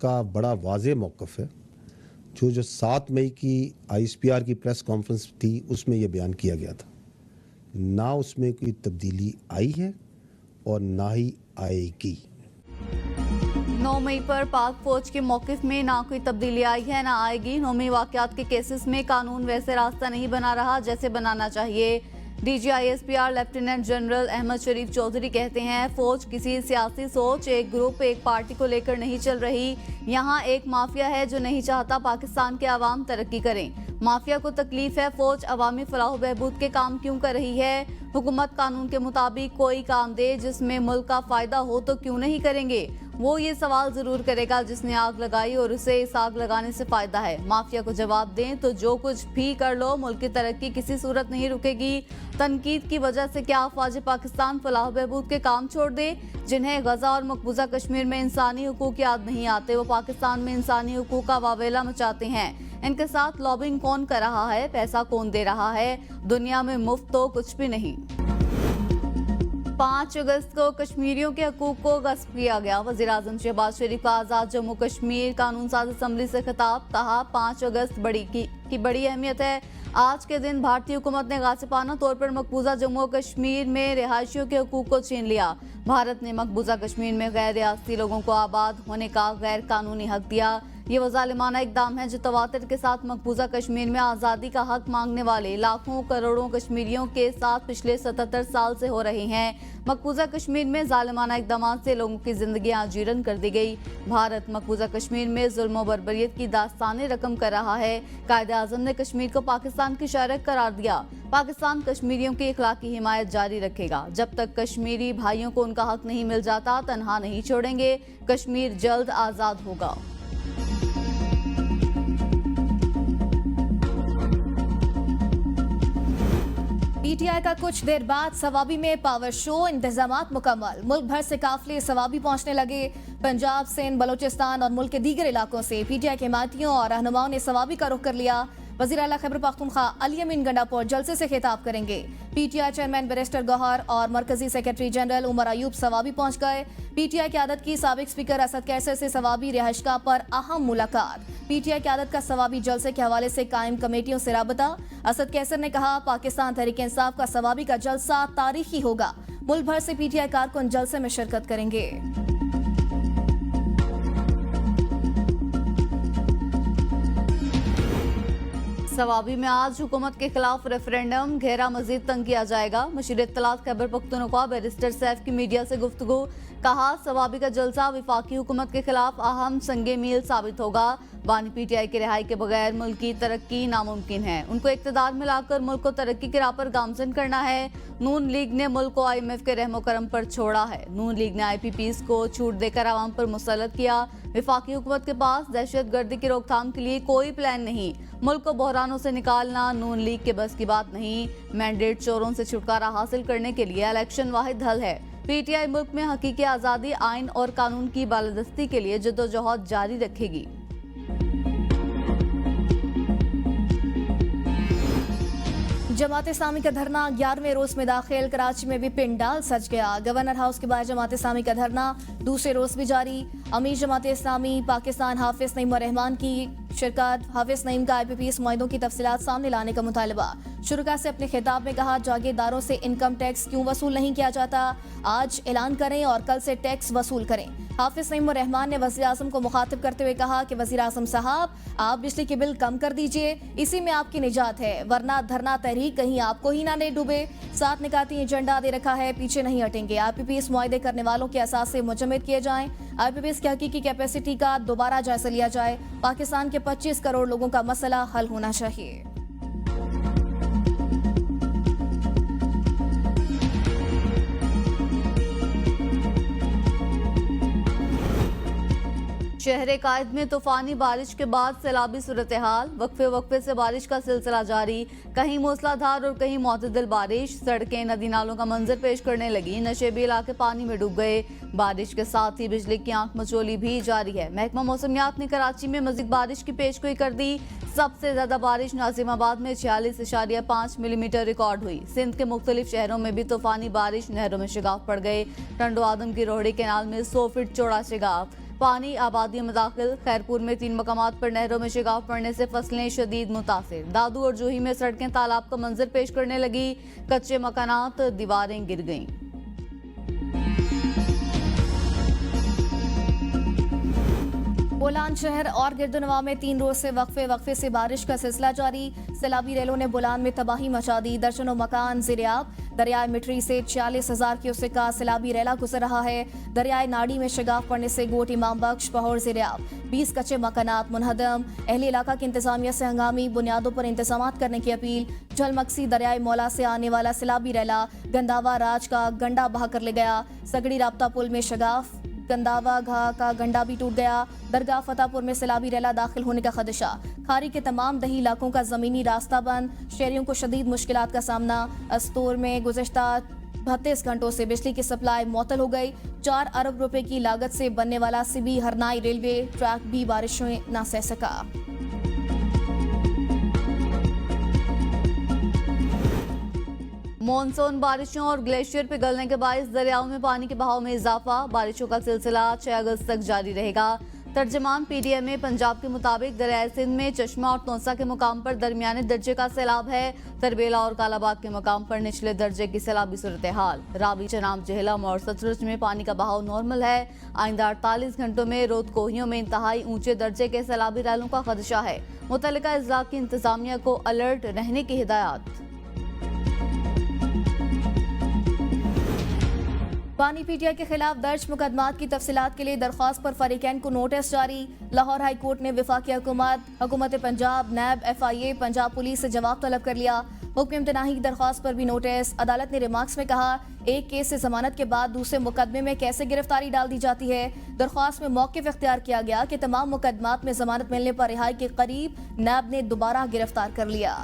का बड़ा वाज़ेह मौक़िफ़ है। जो 7 मई की आईएसपीआर की प्रेस कॉन्फ्रेंस थी उसमें यह बयान किया गया था। ना उसमें कोई तब्दीली आई है और ना ही आएगी। 9 मई पर पाक फौज के मौक़िफ़ में ना कोई तब्दीली आई है ना आएगी। 9 मई वाक़यात के केसेस में कानून वैसे रास्ता नहीं बना रहा जैसे बनाना चाहिए। DG ISPR lieutenant general Ahmed Sharif Chaudhry कहते हैं, फौज किसी सियासी सोच, एक ग्रुप, एक पार्टी को लेकर नहीं चल रही। यहाँ एक माफिया है जो नहीं चाहता पाकिस्तान के अवाम तरक्की करें। माफिया को तकलीफ है फौज अवामी फलाह बहबूद के काम क्यों कर रही है। हुकूमत कानून के मुताबिक कोई काम दे जिसमें मुल्क का फायदा हो तो क्यों नहीं करेंगे। वो ये सवाल जरूर करेगा जिसने आग लगाई और उसे इस आग लगाने से फायदा है। माफिया को जवाब दें तो जो कुछ भी कर लो मुल्क की तरक्की किसी सूरत नहीं रुकेगी। तनकीद की वजह से क्या अफवाज पाकिस्तान फलाह बहबूद के काम छोड़ दे। जिन्हें गजा और मकबूजा कश्मीर में इंसानी हुकूक याद नहीं आते वो पाकिस्तान में इंसानी हुकूक का वावेला मचाते हैं। इनके साथ लॉबिंग कौन कर रहा है, पैसा कौन दे रहा है। दुनिया में मुफ्त तो कुछ भी नहीं। 5 अगस्त को कश्मीरियों के हकूक को गस्प किया गया। वज़ीर आज़म शहबाज शरीफ का आज़ाद जम्मू कश्मीर कानून साज असम्बली से खिताब, कहा 5 अगस्त की बड़ी अहमियत है। आज के दिन भारतीय हुकूमत ने गासिबाना तौर पर मकबूजा जम्मू और कश्मीर में रिहायशियों के हकूक को छीन लिया। भारत ने मकबूजा कश्मीर में गैर रियासती लोगों को आबाद होने का गैर कानूनी हक दिया। ये वो ज़ालिमाना इक़दाम है जो तवातर के साथ मकबूजा कश्मीर में आज़ादी का हक मांगने वाले लाखों करोड़ों कश्मीरियों के साथ पिछले 77 साल से हो रहे हैं। मकबूजा कश्मीर में ज़ालिमाना इक़दामात से लोगों की ज़िंदगी आजीरन कर दी गई। भारत मकबूजा कश्मीर में जुल्म और बर्बरियत की दास्तानें रकम कर रहा है। कायदे आज़म ने कश्मीर को पाकिस्तान की शरक करार दिया। पाकिस्तान कश्मीरियों की इखलाकी हिमायत जारी रखेगा। जब तक कश्मीरी भाइयों को उनका हक नहीं मिल जाता तनहा नहीं छोड़ेंगे। कश्मीर जल्द आज़ाद होगा। पीटीआई का कुछ देर बाद सवाबी में पावर शो, इंतजामात मुकम्मल। मुल्क भर से काफिले सवाबी पहुंचने लगे। पंजाब, सिंध, बलोचिस्तान और मुल्क के दीगर इलाकों से पीटीआई के हिमायतियों और रहनुमाओं ने सवाबी का रुख कर लिया। वज़ीर आला खैबर पख्तूनख्वा अली अमीन गंडापुर जलसे से खिताब करेंगे। पीटीआई चेयरमैन बैरिस्टर गौहर और मरकजी सेक्रेटरी जनरल उमर अयूब सवाबी पहुंच गए। पीटीआई क़यादत की साबिक स्पीकर असद कैसर से सवाबी रिहाइशगाह पर अहम मुलाकात। पीटीआई क़यादत का सवाबी जलसे के हवाले से कायम कमेटियों से राबता। असद कैसर ने कहा, पाकिस्तान तहरीक इंसाफ का सवाबी का जलसा तारीखी होगा। मुल्क भर से पीटीआई कारकुन जलसे में शिरकत करेंगे। सवाबी में आज हुकूमत के खिलाफ रेफरेंडम, घेरा मजीद तंग किया जाएगा। मशीर इत्तलात खैबर पख्तूनख्वा बैरिस्टर सैफ की मीडिया से गुफ्तगू, कहा सवाबी का जलसा विफाकी हुकूमत के खिलाफ अहम संगे मील साबित होगा। बानी पीटीआई की रिहाई के बगैर मुल्क की तरक्की नामुमकिन है। उनको इक़्तिदार में लाकर मुल्क को तरक्की की राह पर गामजन करना है। नून लीग ने मुल्क को IMF के रहमो करम पर छोड़ा है। नून लीग ने IPPs को छूट देकर आवाम पर मुसल्लत किया। विफाकी हुकूमत के पास दहशत गर्दी की रोकथाम के लिए कोई प्लान नहीं। मुल्क को बहरानों से निकालना नून लीग के बस की बात नहीं। मैंडेट चोरों से छुटकारा हासिल करने के लिए इलेक्शन वाहिद हल है। पीटीआई मुल्क में हकीकी आज़ादी, आइन और कानून की बालादस्ती के लिए जद्दोजहद जारी रखेगी। जमात इस्लामी का धरना 11वें रोज में दाखिल। कराची में भी पिंडाल सज गया। गवर्नर हाउस के बाहर जमात इस्लामी का धरना दूसरे रोज भी जारी। अमीर जमात इस्लामी पाकिस्तान हाफिज नईम रहमान की शिरकत। हाफिज नईम का IPPs मुआहदों की तफसीलात सामने लाने का मुतालबा। शुरुका से अपने खिताब में कहा, जागीरदारों से इनकम टैक्स क्यों वसूल नहीं किया जाता, आज ऐलान करें और कल से टैक्स वसूल करें। हाफिज नईम रहमान ने वज़ीर आज़म को मुखातिब करते हुए कहा कि वज़ीर आज़म साहब, आप बिजली के बिल कम कर दीजिए, इसी में आपकी निजात है, वरना धरना तहरीक कहीं आपको ही ना डूबे। 7 निकाती एजेंडा दे रखा है, पीछे नहीं हटेंगे। IPPs मुआहदे करने वालों के असास से मुजम्मिद किए जाएं। IPPs की हकीकी कैपेसिटी का दोबारा जायजा लिया जाए। पाकिस्तान के 25 करोड़ लोगों का मसला हल होना चाहिए। शहर कायद में तूफानी बारिश के बाद सैलाबी सूरत हाल। वक्फे वक्फे से बारिश का सिलसिला जारी। कहीं मूसलाधार और कहीं मुतदिल बारिश। सड़कें नदी नालों का मंजर पेश करने लगी। नशेबी इलाके पानी में डूब गए। बारिश के साथ ही बिजली की आंख मचोली भी जारी है। महकमा मौसमियात ने कराची में मजीद बारिश की पेशगोई कर दी। सबसे ज्यादा बारिश नाजिमाबाद में 46.5 मिलीमीटर रिकॉर्ड हुई। सिंध के मुख्तलिफ शहरों में भी तूफानी बारिश, नहरों में शिगाफ पड़ गए। टंडो आदम की रोहड़ी कैनाल में 100 फीट चौड़ा शिगाफ। पानी आबादियों में दाखिल। खैरपुर में 3 मकामात पर नहरों में शिगाफ पड़ने से फसलें शदीद मुतासिर। दादू और जूही में सड़कें तालाब का मंजर पेश करने लगी। कच्चे मकानात, दीवारें गिर गईं। बोलान शहर और गिरदुनवा में 3 रोज से वक्फे से बारिश का सिलसिला जारी। सैलाबी रेलों ने बोलान में तबाही मचा दी। दर्जनों मकान ज़ेर-ए-आब। दरियाए मिठरी से 46,000 क्यूसेक का सैलाबी रेला गुजर रहा है। दरियाए नाड़ी में शिगाफ पड़ने से गोट इमाम बख्श पहौर ज़ेर-ए-आब। 20 कच्चे मकानात मुनहदम। अहले इलाका की इंतजामिया से हंगामी बुनियादों पर इंतजामात करने की अपील। झलमक्सी दरियाए मौला से आने वाला सैलाबी रेला गंदावा राज का गंडा बहा कर ले गया। सगड़ी राब्ता पुल में शिगाफ। गंदावा घाह का गंडा भी टूट गया। दरगाह फतेहपुर में सैलाबी रेला दाखिल होने का खदशा। खारी के तमाम दही इलाकों का जमीनी रास्ता बंद। शहरियों को शदीद मुश्किलात का सामना। अस्तूर में गुज़श्ता 32 घंटों से बिजली की सप्लाई मुअत्तल हो गई। 4 अरब रुपए की लागत से बनने वाला सिबी हरनाई रेलवे ट्रैक भी बारिशों न सह सका। मॉनसून बारिशों और ग्लेशियर पिघलने के बायस दरियाओं में पानी के बहाव में इजाफा। बारिशों का सिलसिला 6 अगस्त तक जारी रहेगा। तर्जमान पीटीएमए पंजाब के मुताबिक दरियाए सिंध में चश्मा और तौसा के मुकाम पर दरमियाने दर्जे का सैलाब है। तरबेला और कालाबाग के मुकाम पर निचले दर्जे की सैलाबी सूरत हाल। रावी, चनाब, जहलम और सतलुज में पानी का बहाव नॉर्मल है। आइंदा 48 घंटों में रोद कोहियों में इंतहाई ऊंचे दर्जे के सैलाबी रैलों का खदशा है। मुतल्लिका अजला की इंतजामिया को अलर्ट रहने की हिदायत। बानी पीटीआई के खिलाफ दर्ज मुकदमात की तफसीलात के लिए दरख्वास्त पर फरीकैन को नोटिस जारी। लाहौर हाई कोर्ट ने वफाकी हुकूमत पंजाब, नैब, FIA, पंजाब पुलिस से जवाब तलब कर लिया। हुक्म इम्तनाही की दरख्वास्त पर भी नोटिस। अदालत ने रिमार्क्स में कहा, एक केस से जमानत के बाद दूसरे मुकदमे में कैसे गिरफ्तारी डाल दी जाती है। दरख्वास्त में मौक़िफ़ इख्तियार किया गया कि तमाम मुकदमात में जमानत मिलने पर रिहाई के करीब नैब ने दोबारा गिरफ्तार कर लिया।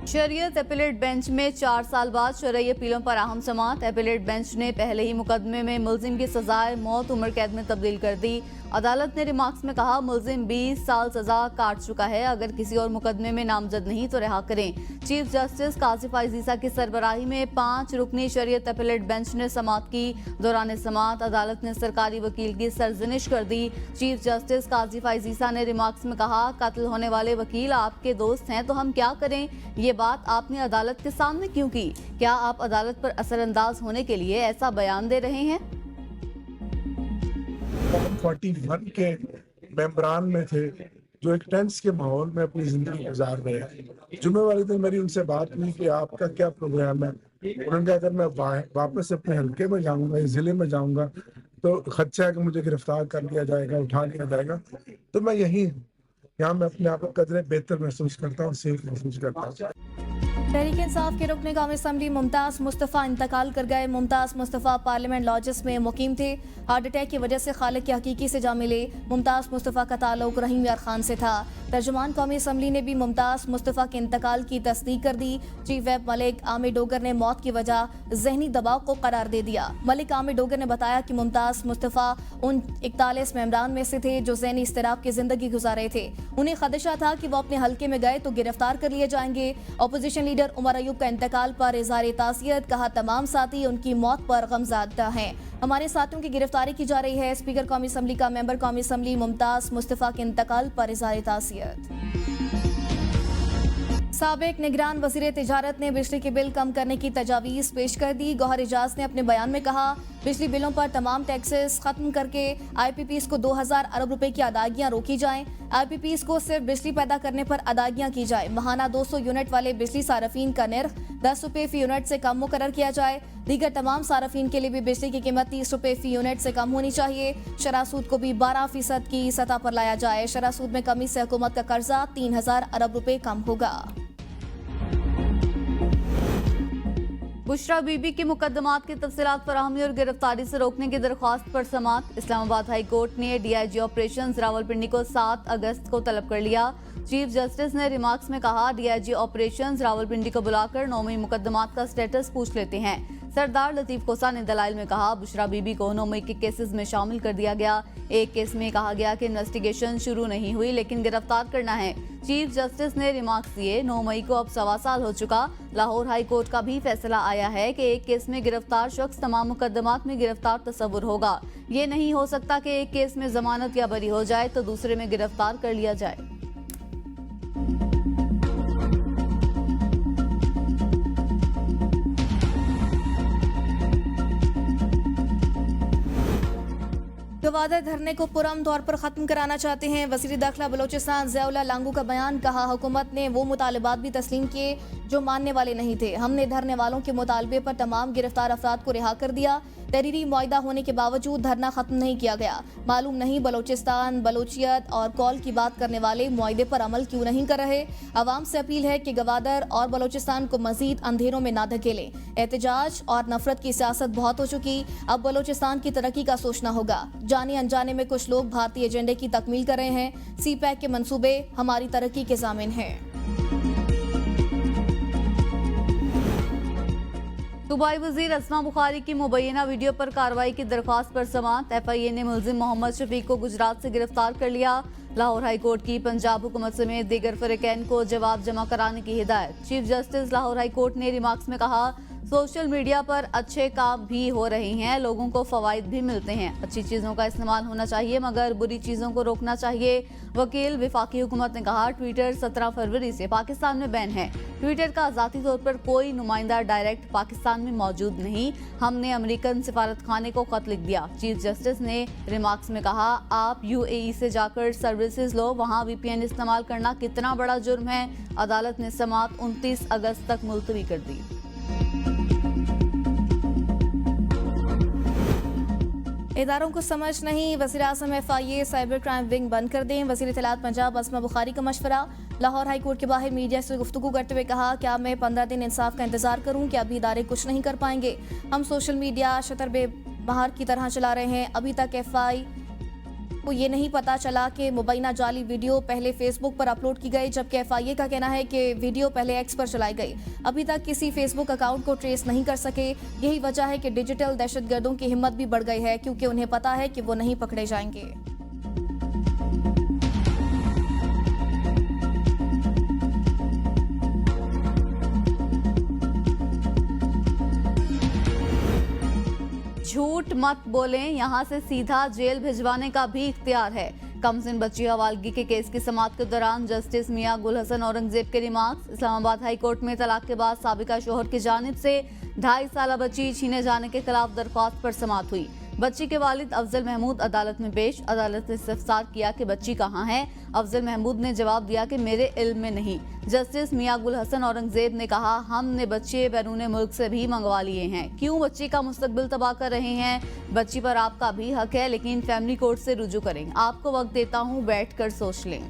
शरीयत अपीलेट बेंच में 4 साल बाद शरई अपीलों पर अहम समाअत। अपीलेट बेंच ने पहले ही मुकदमे में मुलजिम की सजाए मौत उम्र कैद में तब्दील कर दी। अदालत ने रिमार्क्स में कहा, मुलजिम 20 साल सजा काट चुका है। अगर किसी और मुकदमे में नामजद नहीं तो रिहा करें। चीफ जस्टिस कासिफ अजीजा की सरबराही में 5 रुकनी शरीयत अपीलेट बेंच ने समाअत की। दौरान समाअत अदालत ने सरकारी वकील की सरजनिश कर दी। चीफ जस्टिस कासिफ अजीजा ने रिमार्क्स में कहा, कत्ल होने वाले वकील आपके दोस्त हैं तो हम क्या करें। ये बात आपने अदालत के सामने क्यों की? क्या आप अदालत पर असरअंदाज होने के लिए ऐसा बयान दे रहे हैं? 41 के मेंबरान में थे जो एक टेंस के माहौल में अपनी जिंदगी गुजार रहे हैं। जुम्मे वाले दिन मेरी उनसे बात हुई कि आपका क्या प्रोग्राम है। उन्होंने कहा, अगर मैं वापस अपने हल्के में जाऊंगा, इस जिले में जाऊंगा तो खदशा है कि मुझे गिरफ्तार कर लिया जाएगा, उठा लिया जाएगा। तो मैं यहाँ मैं अपने आप को कदरे बेहतर महसूस करता हूँ, सेफ महसूस करता हूँ। तहरीक इंसाफ के रुकने कौमी असम्बली मुमताज़ मुस्तफ़ा इंतकाल कर गए। मुमताज़ मुस्तफ़ा पार्लियामेंट लॉजेस में मुकीम थे। हार्ट अटैक की वजह से खालिक के हकीकी से जा मिले। मुमताज़ मुस्तफ़ा का ताल्लुक रहीम यार खान से था। तर्जुमान कौमी असम्बली ने भी मुमताज़ मुस्तफ़ा के इंतकाल की तस्दीक कर दी। चीफ व्हिप मलिक आमिर डोगर ने मौत की वजह जहनी दबाव को करार दे दिया। मलिक आमिर डोगर ने बताया कि मुमताज़ मुस्तफ़ा उन 41 मेंबरान में से थे जो जहनी इस्तिराब की जिंदगी गुजार रहे थे। उन्हें खदशा था कि वो अपने हल्के में गए तो गिरफ्तार कर लिए जाएंगे। अपोजिशन लीडर उमर अयूब का इंतकाल पर इज़हार ताज़ियत। कहा, तमाम साथी उनकी मौत पर गमज़दा हैं। हमारे साथियों की गिरफ्तारी की जा रही है। स्पीकर कौमी असम्बली का मेंबर कौमी असम्बली मुमताज़ मुस्तफ़ा के इंतकाल पर इज़हार ताज़ियत। साबिक निगरान वज़ीर तिजारत ने बिजली के बिल कम करने की तजावीज़ पेश कर दी। गौहर एजाज ने अपने बयान में कहा, बिजली बिलों पर तमाम टैक्सेस खत्म करके IPPs को 2000 अरब रुपए की अदायगियाँ रोकी जाएं। IPPs को सिर्फ बिजली पैदा करने पर अदायगियाँ की जाए। माहाना 200 यूनिट वाले बिजली सारफीन का निर्ख 10 रुपए फी यूनिट से कम मुकर्रर किया जाए। दीगर तमाम सारफीन के लिए भी बिजली की कीमत 30 रुपए फी यूनिट से कम होनी चाहिए। शरह सूद को भी 12% की सतह पर लाया जाए। शरह सूद में कमी से हुकूमत का कर्जा 3000 अरब रुपए कम होगा। बुशरा बीबी के मुकदमात की तफसीलात फराहमी और गिरफ्तारी से रोकने की दरख्वास्त पर समाअत। इस्लामाबाद हाई कोर्ट ने DIG ऑपरेशंस रावलपिंडी को 7 अगस्त को तलब कर लिया। चीफ जस्टिस ने रिमार्क्स में कहा, DIG ऑपरेशंस रावलपिंडी को बुलाकर 9 मुकदमात का स्टेटस पूछ लेते हैं। सरदार लतीफ कोसा ने दलाइल में कहा, बुशरा बीबी को 9 के केसेस में शामिल कर दिया गया। एक केस में कहा गया कि इन्वेस्टिगेशन शुरू नहीं हुई लेकिन गिरफ्तार करना है। चीफ जस्टिस ने रिमार्क्स दिए, 9 मई को अब 1.25 साल हो चुका। लाहौर हाई कोर्ट का भी फैसला आया है कि एक केस में गिरफ्तार शख्स तमाम मुकदमात में गिरफ्तार तस्वुर होगा। ये नहीं हो सकता कि एक केस में जमानत या बरी हो जाए तो दूसरे में गिरफ्तार कर लिया जाए। गवादर धरने को पुरअमन तौर पर खत्म कराना चाहते हैं। वज़ीर दाखिला बलोचिस्तान ज़ियाउल्लाह लांगू का बयान। कहा, हुकूमत ने वो मुतालबात भी तस्लीम किए जो मानने वाले नहीं थे। हमने धरने वालों के मुतालबे पर तमाम गिरफ्तार अफराद को रिहा कर दिया। तहरीरी मुआहिदा होने के बावजूद धरना खत्म नहीं किया गया। मालूम नहीं बलोचिस्तान, बलोचियत और कौल की बात करने वाले मुआहिदे पर अमल क्यों नहीं कर रहे। अवाम से अपील है कि गवादर और बलोचिस्तान को मजीद अंधेरों में ना धकेलें। एहतजाज और नफरत की सियासत बहुत हो चुकी, अब बलोचिस्तान की तरक्की का सोचना होगा। जाने अनजाने में कुछ लोग भारतीय एजेंडे की तकमील कर रहे हैं। CPEC के मंसूबे हमारी तरक्की के ज़ामिन हैं। सूबाई वजीर अस्मा बुखारी की मुबैना वीडियो पर कार्रवाई की दरख्वास्त पर समाअत। FIA ने मुलजिम मोहम्मद शफीक को गुजरात से गिरफ्तार कर लिया। लाहौर हाई कोर्ट की पंजाब हुकूमत समेत दीगर फरीकैन को जवाब जमा कराने की हिदायत। Chief justice Lahore high court ने रिमार्क्स में कहा, सोशल मीडिया पर अच्छे काम भी हो रहे हैं, लोगों को फवाइद भी मिलते हैं। अच्छी चीज़ों का इस्तेमाल होना चाहिए मगर बुरी चीज़ों को रोकना चाहिए। वकील वफाकी हुकूमत ने कहा, ट्विटर 17 फरवरी से पाकिस्तान में बैन है। ट्विटर का ज़ाती तौर पर कोई नुमाइंदा डायरेक्ट पाकिस्तान में मौजूद नहीं। हमने अमेरिकन सिफारत खाने को खत लिख दिया। चीफ जस्टिस ने रिमार्क्स में कहा, आप UAE से जाकर सर्विसेज लो, वहाँ VPN इस्तेमाल करना कितना बड़ा जुर्म है। अदालत ने समाअत 29 अगस्त तक मुलतवी कर दी। इदारों को समझ नहीं, वज़ीर-ए-आज़म FIA साइबर क्राइम विंग बंद कर दें। वज़ीर इत्तलात पंजाब अस्मा बुखारी का मशवरा। लाहौर हाई कोर्ट के बाहर मीडिया से गुफ्तगू करते हुए कहा, क्या मैं 15 दिन इंसाफ का इंतजार करूं? क्या अभी इदारे कुछ नहीं कर पाएंगे? हम सोशल मीडिया शतर बेबहार की तरह चला रहे हैं। अभी तक FI को ये नहीं पता चला कि मुबैना जाली वीडियो पहले फेसबुक पर अपलोड की गई, जबकि FIA का कहना है कि वीडियो पहले X पर चलाई गई। अभी तक किसी फेसबुक अकाउंट को ट्रेस नहीं कर सके। यही वजह है कि डिजिटल दहशतगर्दों की हिम्मत भी बढ़ गई है, क्योंकि उन्हें पता है कि वो नहीं पकड़े जाएंगे। झूठ मत बोलें, यहाँ से सीधा जेल भिजवाने का भी इख्तियार है। कमसिन बच्ची हवालगी के केस की समाअत के दौरान जस्टिस मियां गुल हसन औरंगजेब के रिमार्क्स। इस्लामाबाद हाई कोर्ट में तलाक के बाद साबिका शोहर की जानिब से 2.5 साल बच्ची छीने जाने के खिलाफ दरख्वास्त पर समाअत हुई। बच्ची के वालिद अफजल महमूद अदालत में पेश। अदालत ने इस्तफसार किया कि बच्ची कहाँ है। अफजल महमूद ने जवाब दिया कि मेरे इल्म में नहीं। जस्टिस मियां गुल हसन औरंगजेब ने कहा, हमने बच्चे बैरून मुल्क से भी मंगवा लिए हैं। क्यों बच्ची का मुस्तकबिल तबाह कर रहे हैं? बच्ची पर आपका भी हक है, लेकिन फैमिली कोर्ट से रुजू करें। आपको वक्त देता हूँ, बैठ कर सोच लें।